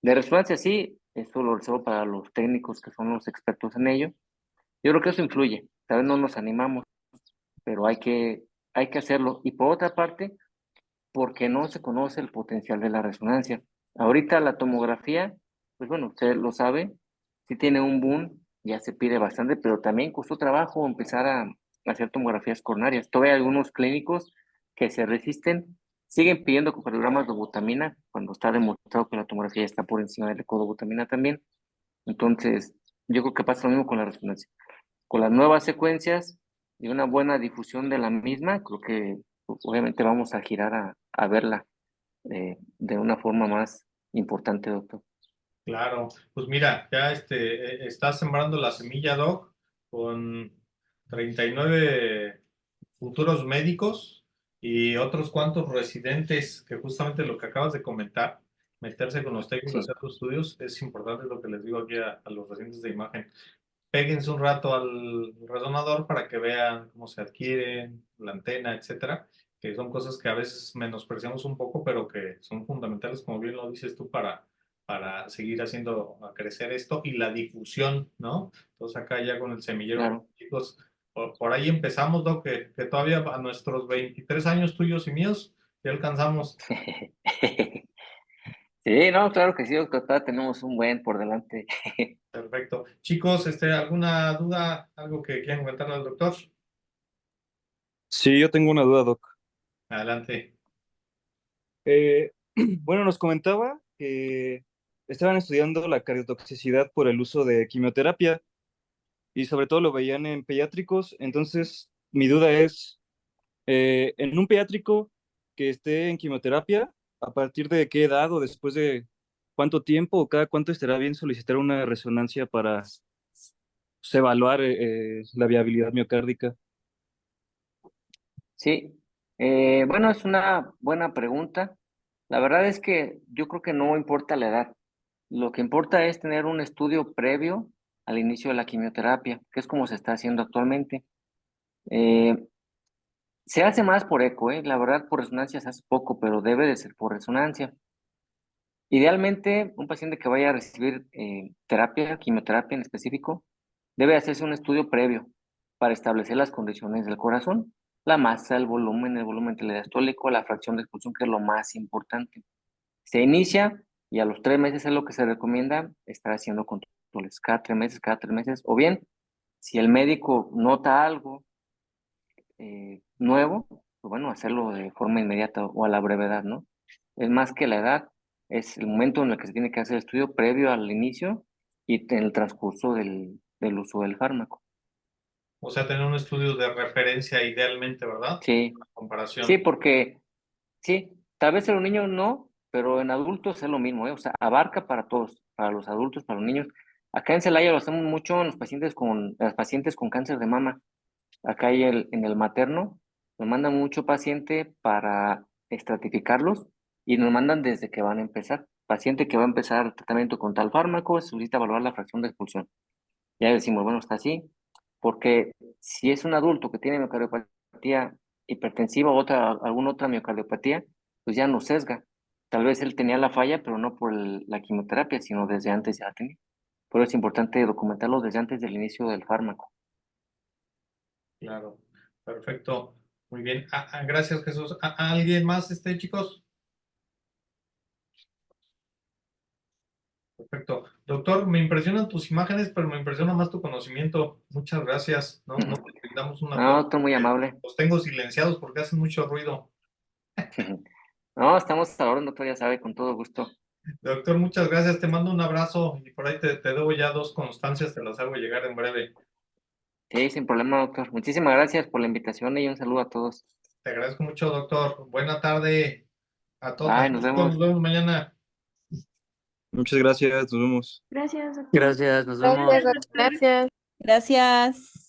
[SPEAKER 2] De resonancia sí, eso lo reservo para los técnicos que son los expertos en ello. Yo creo que eso influye, tal vez no nos animamos, pero hay que hacerlo. Y por otra parte, porque no se conoce el potencial de la resonancia. Ahorita la tomografía, pues bueno, usted lo sabe, sí tiene un boom, ya se pide bastante, pero también costó trabajo empezar a hacer tomografías coronarias. Todavía hay algunos clínicos que se resisten, siguen pidiendo ecocardiogramas de butamina, cuando está demostrado que la tomografía está por encima del eco de butamina también. Entonces, yo creo que pasa lo mismo con la resonancia. Con las nuevas secuencias y una buena difusión de la misma, creo que obviamente vamos a girar a verla de una forma más importante, doctor.
[SPEAKER 1] Claro, pues mira, ya estás sembrando la semilla, Doc, con 39 futuros médicos y otros cuantos residentes, que justamente lo que acabas de comentar, meterse con los técnicos,
[SPEAKER 2] Sí,
[SPEAKER 1] hacer los estudios, es importante lo que les digo aquí a los residentes de imagen. Péguense un rato al resonador para que vean cómo se adquieren, la antena, etcétera, que son cosas que a veces menospreciamos un poco, pero que son fundamentales, como bien lo dices tú, para seguir haciendo a crecer esto y la difusión, ¿no? Entonces acá ya con el semillero,
[SPEAKER 2] claro.
[SPEAKER 1] chicos, por ahí empezamos, Doc, que todavía a nuestros 23 años tuyos y míos, ya alcanzamos.
[SPEAKER 2] Sí, no, claro que sí, doctor, todavía tenemos un buen por delante.
[SPEAKER 1] Perfecto. Chicos, ¿alguna duda, algo que quieran comentarle al doctor?
[SPEAKER 4] Sí, yo tengo una duda, Doc.
[SPEAKER 1] Adelante.
[SPEAKER 4] Eh, bueno, nos comentaba que estaban estudiando la cardiotoxicidad por el uso de quimioterapia y sobre todo lo veían en pediátricos. Entonces, mi duda es, en un pediátrico que esté en quimioterapia, ¿a partir de qué edad o después de cuánto tiempo o cada cuánto estará bien solicitar una resonancia para pues, evaluar la viabilidad miocárdica?
[SPEAKER 2] Sí, bueno, es una buena pregunta. La verdad es que yo creo que no importa la edad. Lo que importa es tener un estudio previo al inicio de la quimioterapia, que es como se está haciendo actualmente. Eh, Se hace más por eco, ¿eh? La verdad, por resonancia se hace poco, pero debe de ser por resonancia. Idealmente, un paciente que vaya a recibir terapia, quimioterapia en específico, debe hacerse un estudio previo para establecer las condiciones del corazón, la masa, el volumen diastólico, la fracción de expulsión, que es lo más importante. Se inicia y a los 3 meses es lo que se recomienda estar haciendo controles, cada 3 meses, o bien, si el médico nota algo nuevo, pues bueno, hacerlo de forma inmediata o a la brevedad, ¿no? Es más que la edad, es el momento en el que se tiene que hacer el estudio previo al inicio y en el transcurso del uso del fármaco.
[SPEAKER 1] O sea, tener un estudio de referencia idealmente, ¿verdad?
[SPEAKER 2] Sí, sí,
[SPEAKER 1] Comparación.
[SPEAKER 2] porque sí, tal vez en un niño no, pero en adultos es lo mismo, ¿eh? O sea, abarca para todos, para los adultos, para los niños. Acá en Celaya lo hacemos mucho en los pacientes las pacientes con cáncer de mama. Acá en el materno, nos mandan mucho paciente para estratificarlos y nos mandan desde que van a empezar. Paciente que va a empezar tratamiento con tal fármaco, se solicita evaluar la fracción de expulsión. Ya decimos, bueno, está así, porque si es un adulto que tiene miocardiopatía hipertensiva o alguna otra miocardiopatía, pues ya no sesga. Tal vez él tenía la falla, pero no por la quimioterapia, sino desde antes ya la tenía. Por eso es importante documentarlo desde antes del inicio del fármaco.
[SPEAKER 1] Claro. Perfecto. Muy bien. Gracias, Jesús. ¿Alguien más, chicos? Perfecto. Doctor, me impresionan tus imágenes, pero me impresiona más tu conocimiento. Muchas gracias. No, no te brindamos un
[SPEAKER 2] No,
[SPEAKER 1] aplauso.
[SPEAKER 2] otro muy amable.
[SPEAKER 1] Los tengo silenciados porque hacen mucho ruido.
[SPEAKER 2] No, estamos a la orden, doctor, ya sabe, con todo gusto.
[SPEAKER 1] Doctor, muchas gracias. Te mando un abrazo y por ahí te debo ya 2 constancias, te las hago llegar en breve.
[SPEAKER 2] Sí, sin problema, doctor. Muchísimas gracias por la invitación y un saludo a todos.
[SPEAKER 1] Te agradezco mucho, doctor. Buena tarde a todos.
[SPEAKER 2] Bye, nos
[SPEAKER 1] Adiós, chicos.
[SPEAKER 2] vemos.
[SPEAKER 1] Nos vemos mañana.
[SPEAKER 4] Muchas gracias, nos vemos.
[SPEAKER 3] Gracias, doctor.
[SPEAKER 5] Gracias, nos vemos.
[SPEAKER 3] Gracias, doctor. Gracias.
[SPEAKER 6] Gracias.